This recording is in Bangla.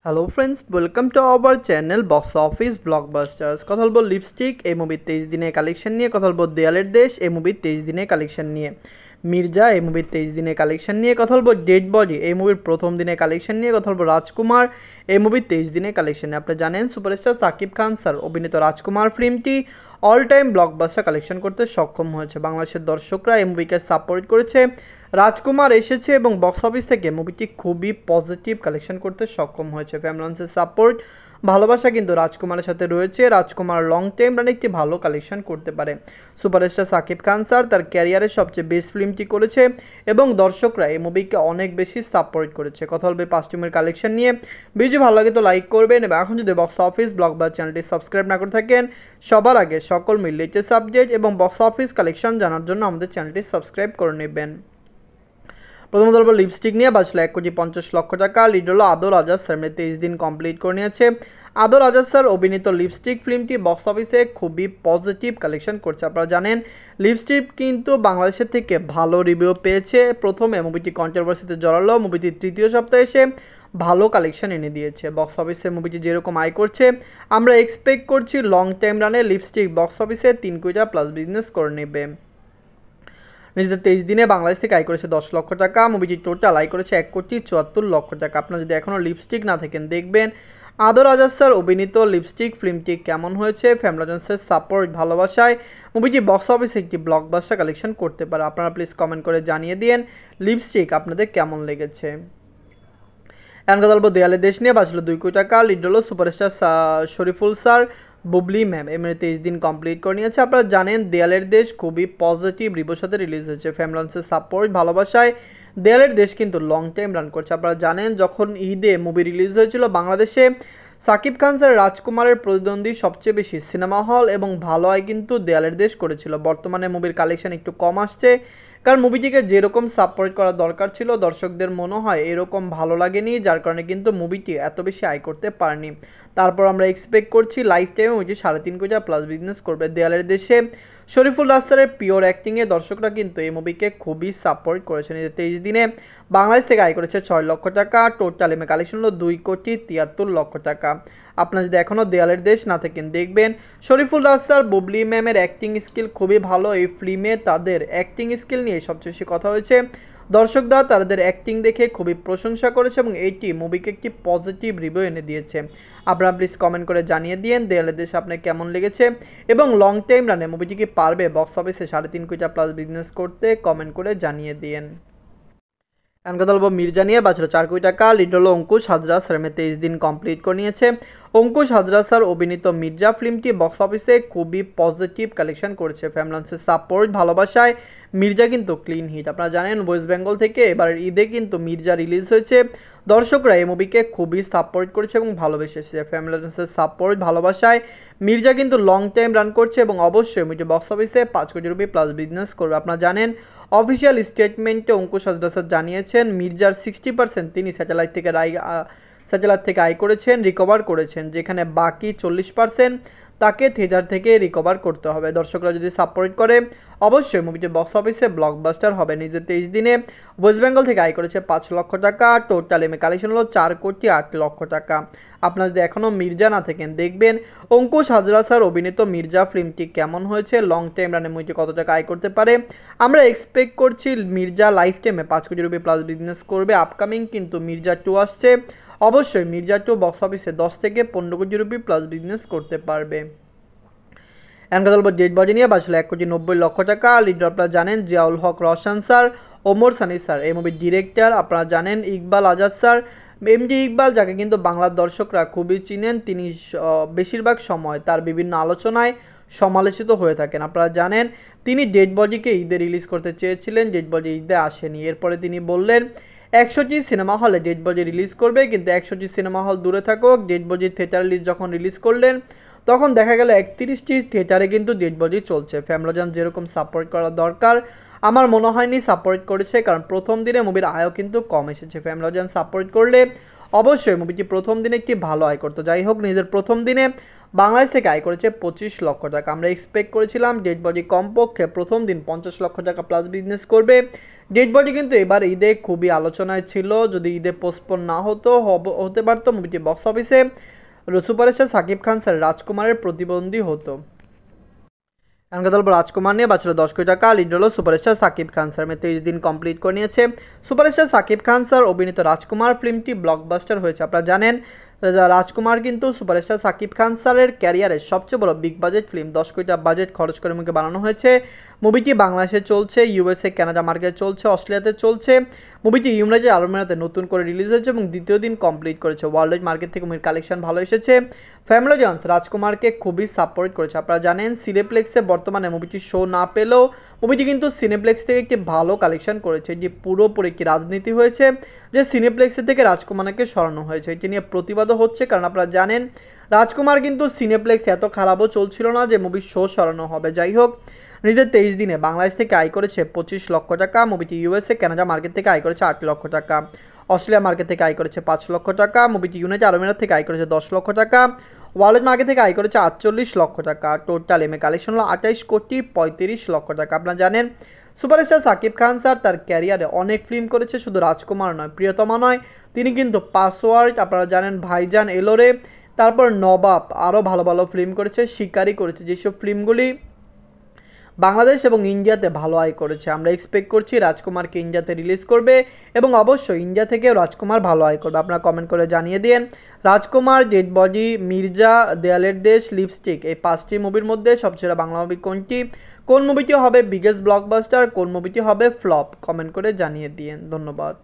Hello friends, welcome to our channel box office blockbusters. কথা বলবো লিপস্টিক এই মুভির 23 দিনের কালেকশন নিয়ে, কথা বলবো দেয়ালের দেশ এই মুভির 23 দিনের কালেকশন নিয়ে, মির্জা এই মুভির 23 দিনের কালেকশন নিয়ে, কথা বলবো ডেড বডি এই মুভির প্রথম দিনের কালেকশন নিয়ে, কথা বলবো রাজকুমার এই মুভির 23 দিনের কালেকশন নিয়ে। আপনারা জানেন সুপারস্টার সাকিব খান স্যার অভিনীত রাজকুমার ফিল্মটি অল টাইম ব্লকবাস্টার কালেকশন করতে সক্ষম হয়েছে। বাংলাদেশের দর্শকরা এই মুভিকে সাপোর্ট করেছে। রাজকুমার এসেছে এবং বক্স অফিস থেকে মুভিটি খুবই পজিটিভ কালেকশন করতে সক্ষম হয়েছে। ফ্যামিলির সাপোর্ট, ভালোবাসা কিন্তু রাজকুমারের সাথে রয়েছে। রাজকুমার লং টাইম রানে একটি ভালো কালেকশন করতে পারে। সুপারস্টার সাকিব খান স্যার তার ক্যারিয়ারের সবচেয়ে বেস্ট ফিল্মটি করেছে এবং দর্শকরা এই মুভিকে অনেক বেশি সাপোর্ট করেছে। কথা বলবে 5 টিমের কালেকশন নিয়ে। ভিডিও ভালো লাগে তো লাইক করবেন এবং এখন যদি বক্স অফিস ব্লকবাস্টার চ্যানেলটি সাবস্ক্রাইব না করে থাকেন, সবার আগে সকল লেটেস্ট আপডেট এবং বক্স অফিস কালেকশন জানার জন্য আমাদের চ্যানেলটি সাবস্ক্রাইব করে নেবেন। প্রথম ধরবো লিপস্টিক নিয়ে, বাঁচলো 1,50,00,000 টাকা। লিড হলো আদর আজাদ স্যার, 23 দিন কমপ্লিট করে নিয়েছে। আদর আজাদ স্যার অভিনীত লিপস্টিক ফিল্মটি বক্স অফিসে খুবই পজিটিভ কালেকশন করছে। আপনারা জানেন লিপস্টিক কিন্তু বাংলাদেশের থেকে ভালো রিভিউ পেয়েছে। প্রথমে মুভিটি কন্ট্রোভার্সিতে জড়ালো, মুভিটি তৃতীয় সপ্তাহে এসে ভালো কালেকশন এনে দিয়েছে। বক্স অফিসে মুভিটি যেরকম আয় করছে, আমরা এক্সপেক্ট করছি লং টাইম রানে লিপস্টিক বক্স অফিসে 3 কোটি প্লাস বিজনেস করে নেবে। নিজেদের 23 দিনে বাংলাদেশ থেকে আয় করেছে 10 লক্ষ টাকা। মুভিটি টোটাল আয় করেছে 1,74,00,000 টাকা। আপনারা যদি এখনও লিপস্টিক না থাকেন দেখবেন আদর আজাদ স্যার অভিনীত লিপস্টিক ফিল্মটি কেমন হয়েছে। ফ্যামিলিজেন্সের সাপোর্ট, ভালোবাসায় মুভিটি বক্স অফিসে একটি ব্লকবাস্টার কালেকশন করতে পারে। আপনারা প্লিজ কমেন্ট করে জানিয়ে দিন লিপস্টিক আপনাদের কেমন লেগেছে। এখন কথা বলবো দেয়ালের দেশ নিয়ে, বাঁচলো 2 কোটি টাকা। লিড হলো superstar Shariful sir, Bubly ma'am এমনি 23 দিন কমপ্লিট করে নিয়েছে। আপনারা জানেন দেয়ালের দেশ খুবই পজিটিভ রিভিউর সাথে রিলিজ হয়েছে। ফ্যামিলির সাপোর্ট, ভালোবাসায় দেয়ালের দেশ কিন্তু লং টাইম রান করছে। আপনারা জানেন যখন ঈদে মুভি রিলিজ হয়েছিল বাংলাদেশে সাকিব খান স্যার রাজকুমারের প্রতিদ্বন্দ্বী সবচেয়ে বেশি সিনেমা হল এবং ভালো আয় কিন্তু দেয়ালের দেশ করেছিল। বর্তমানে মুভির কালেকশন একটু কম আসছে, কারণ মুভিটিকে যেরকম সাপোর্ট করা দরকার ছিল দর্শকদের মনে হয় এরকম ভালো লাগেনি, যার কারণে কিন্তু মুভিটি এত বেশি আয় করতে পারেনি। তারপর আমরা এক্সপেক্ট করছি লাইফ টাইমে মুভিটি 3.5 কোটি প্লাস বিজনেস করবে। দেয়ালের দেশে শরীফুল রাস্তারের পিওর অ্যাক্টিংয়ে দর্শকরা কিন্তু এই মুভিকে খুবই সাপোর্ট করেছেন। 23 দিনে বাংলাদেশ থেকে আয় করেছে 6 লক্ষ টাকা। টোটাল এমএ কালেকশন হলো 2,73,00,000 টাকা। আপনারা যদি এখনও দেয়ালের দেশ না থাকেন দেখবেন শরীফুল রাস্তার, বুবলি ম্যামের অ্যাক্টিং স্কিল খুবই ভালো। এই ফিল্মে তাদের অ্যাক্টিং স্কিল নিয়ে সবচেয়ে বেশি কথা হয়েছে। দর্শকরা তাদের অ্যাক্টিং দেখে খুবই প্রশংসা করেছে এবং এইটি মুভিকে একটি পজিটিভ রিভিউ এনে দিয়েছে। আপনারা প্লিজ কমেন্ট করে জানিয়ে দিন দেয়ালের দেশ আপনার কেমন লেগেছে এবং লং টাইম রানে মুভিটি কি পারবে বক্স অফিসে 3.5 কোটি প্লাস বিজনেস করতে, কমেন্ট করে জানিয়ে দিন। এখন কথা বলবো মির্জা নিয়ে, বাঁচলো 4 কোটি টাকা। লিড হলো অঙ্কুশ হাজরা স্যার, 23 দিন কমপ্লিট করে নিয়েছে। অঙ্কুশ হাজরা স্যার অভিনীত মির্জা ফিল্মটি বক্স অফিসে খুবই পজিটিভ কালেকশন করেছে। ফ্যামিলির সাপোর্ট, ভালোবাসায় মির্জা কিন্তু ক্লিন হিট। আপনারা জানেন ওয়েস্ট বেঙ্গল থেকে এবার ঈদে কিন্তু মির্জা রিলিজ হয়েছে। দর্শকরা এই মুভিকে খুবই সাপোর্ট করেছে এবং ভালোবেসেছে। ফ্যামিলির সাপোর্ট, ভালোবাসায় মির্জা কিন্তু লং টাইম রান করছে এবং অবশ্যই মুভিটি বক্স অফিসে 5 কোটি রুপি প্লাস বিজনেস করবে। আপনারা জানেন অফিসিয়াল স্টেটমেন্টে অঙ্কুশ হাজরা স্যার জানিয়েছেন মির্জার 60% তিনি স্যাটেলাইট থেকে আয় করেছেন, রিকভার করেছেন, যেখানে বাকি 40% তাকে থিয়েটার থেকে রিকভার করতে হবে। দর্শকরা যদি সাপোর্ট করে অবশ্যই মুভিটি বক্স অফিসে ব্লকবাস্টার হবে। নিজের 23 দিনে ওয়েস্ট বেঙ্গল থেকে আয় করেছে 5 লক্ষ টাকা। টোটাল এমএ কালেকশন হলো 4,08,00,000 টাকা। আপনারা যদি এখনও মির্জা না থাকেন দেখবেন অঙ্কুশ হাজরা স্যার অভিনীত মির্জা ফিল্মটি কেমন হয়েছে, লং টাইম রানে মুভিটি কত টাকা আয় করতে পারে। আমরা এক্সপেক্ট করছি মির্জা লাইফ টাইমে 5 কোটি রুপি প্লাস বিজনেস করবে। আপকামিং কিন্তু মির্জা 2 আসছে, অবশ্যই মির্জা 2 বক্স অফিসে 10 থেকে 15 কোটি রুপি প্লাস বিজনেস করতে পারবে। এখন কথা বলবো ডেড বডি নিয়ে, বাঁচলো 1,90,00,000 টাকা। লিড আপনারা জানেন জিয়াউল হক রওশন স্যার, ওমর সানি স্যার এই মুভির ডিরেক্টর। আপনারা জানেন ইকবাল আজাদ স্যার, এমডি ইকবাল, যাকে কিন্তু বাংলার দর্শকরা খুবই চিনেন। তিনি বেশিরভাগ সময় তার বিভিন্ন আলোচনায় সমালোচিত হয়ে থাকেন। আপনারা জানেন তিনি ডেড বডিকে ঈদে রিলিজ করতে চেয়েছিলেন, ডেড বডি ঈদে আসেনি। এরপরে তিনি বললেন 100টি সিনেমা হলে ডেড বডি রিলিজ করবে, কিন্তু 100টি সিনেমা হল দূরে থাকুক, ডেড বডির থিয়েটার লিস্ট যখন রিলিজ করলেন তখন দেখা গেল 31টি থিয়েটারে কিন্তু ডেড বডি চলছে। ফ্যামিলিজন যেরকম সাপোর্ট করা দরকার আমার মনে হয়নি সাপোর্ট করেছে, কারণ প্রথম দিনে মুভির আয়ও কিন্তু কম এসেছে। ফ্যামিলিজন সাপোর্ট করলে অবশ্যই মুভিটি প্রথম দিনে একটি ভালো আয় করতো। যাই হোক, নিজের প্রথম দিনে বাংলাদেশ থেকে আয় করেছে 25 লক্ষ টাকা। আমরা এক্সপেক্ট করেছিলাম ডেড বডি কমপক্ষে প্রথম দিন 50 লক্ষ টাকা প্লাস বিজনেস করবে। ডেড বডি কিন্তু এবার ঈদে খুবই আলোচনায় ছিল, যদি ঈদে পোস্টপোন না হতো হতে পারতো মুভিটি বক্স অফিসে সুপারস্টার সাকিব খান স্যার রাজকুমারের প্রতিদ্বন্দ্বী হতো। এখন কথা বলবো রাজকুমার নিয়ে। বাঁচল 10 কোটি টাকা, লিড হলো সুপারস্টার সাকিব খান স্যার। 23 দিন কমপ্লিট করে নিয়েছে। সুপারস্টার সাকিব খান স্যার অভিনীত রাজকুমার ফিল্মটি ব্লকবাস্টার হয়েছে। আপনারা জানেন রাজকুমার কিন্তু সুপারস্টার সাকিব খান স্যারের ক্যারিয়ারের সবচেয়ে বড় বিগ বাজেট ফিল্ম। 10 কোটি টাকা বাজেট খরচ করে মুখে বানানো হয়েছে। মুভিটি বাংলাদেশে চলছে, ইউএসএ, কানাডা মার্কেটে চলছে, অস্ট্রেলিয়াতে চলছে। মুভিটি ইউনাইটেড আরব আমিরাতে নতুন করে রিলিজ হয়েছে এবং দ্বিতীয় দিন কমপ্লিট করেছে। ওয়ার্ল্ড ওয়াইড মার্কেট থেকে মুভির কালেকশন ভালো এসেছে। ফ্যামিলি অডিয়েন্স রাজকুমারকে খুবই সাপোর্ট করেছে। আপনারা জানেন সিনেপ্লেক্সে বর্তমানে মুভিটি শো না পেলেও মুভিটি কিন্তু সিনেপ্লেক্স থেকে একটি ভালো কালেকশন করেছে। যে পুরোপুরি একটি রাজনীতি হয়েছে যে সিনেপ্লেক্সের থেকে রাজকুমারকে সরানো হয়েছে, এটি নিয়ে প্রতিবাদও হচ্ছে। কারণ আপনারা জানেন রাজকুমার কিন্তু সিনেপ্লেক্স এত খারাপও চলছিল না যে মুভির শো সরানো হবে। যাই হোক, নিজের 23 দিনে বাংলাদেশ থেকে আয় করেছে 25 লক্ষ টাকা। মুভিটি ইউএসএ, কানাডা মার্কেট থেকে আয় করেছে 8 লক্ষ টাকা। অস্ট্রেলিয়া মার্কেট থেকে আয় করেছে 5 লক্ষ টাকা। মুভিটি ইউনাইটেড আরব আমিরাত থেকে আয় করেছে 10 লক্ষ টাকা। ওয়ার্ল্ড মার্কেট থেকে আয় করেছে 48 লক্ষ টাকা। টোটাল এমএ কালেকশন হলো 28 কোটি 35 লক্ষ টাকা। আপনারা জানেন সুপারস্টার সাকিব খান স্যার তার ক্যারিয়ারে অনেক ফিল্ম করেছে, শুধু রাজকুমার নয়, প্রিয়তমা নয়, তিনি কিন্তু পাসওয়ার্ড, আপনারা জানেন ভাইজান, এলোরে, তারপর নবাব, আরও ভালো ভালো ফিল্ম করেছে, শিকারি করেছে, যেসব ফিল্মগুলি বাংলাদেশ এবং ইন্ডিয়াতে ভালো আয় করেছে। আমরা এক্সপেক্ট করছি রাজকুমারকে ইন্ডিয়াতে রিলিজ করবে এবং অবশ্যই ইন্ডিয়া থেকেও রাজকুমার ভালো আয় করবে। আপনারা কমেন্ট করে জানিয়ে দিন রাজকুমার, ডেড বডি, মির্জা, দেয়ালের দেশ, লিপস্টিক, এই 5টি মুভির মধ্যে সবচেয়ে বাংলা মুভি কোনটি? কোন মুভিটি হবে বিগেস্ট ব্লকবাস্টার? কোন মুভিটি হবে ফ্লপ? কমেন্ট করে জানিয়ে দিন। ধন্যবাদ।